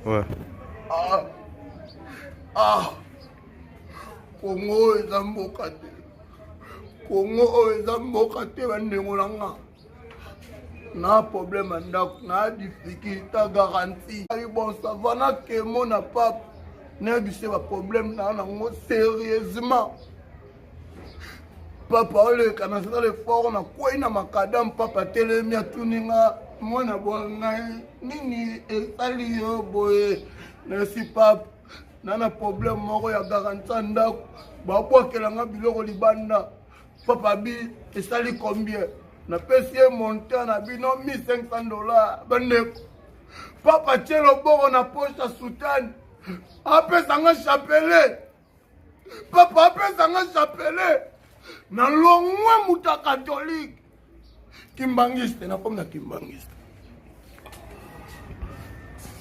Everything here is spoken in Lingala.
Ouais. Congo eza mboka te. Congo eza mboka te bandengo na nga. Na problème à ndako, na difficulté garantie. Bon, ça va na que mon papa. N'a pas de problème na ngo sérieusement. Papa le canasala le fort na quoi na makadam papa telemi atuninga mwana bonga nini esali yo boye na si papa nana problème moko ya garantie ndako ba bokelanga biloko libanda papa bi esali combien na pesi monter na bino $1500 bande papa tielo boko na poche soutane apesanga chapelet papa apesanga chapelet na longwa muta catholique kimbangiste na comme na kimbangiste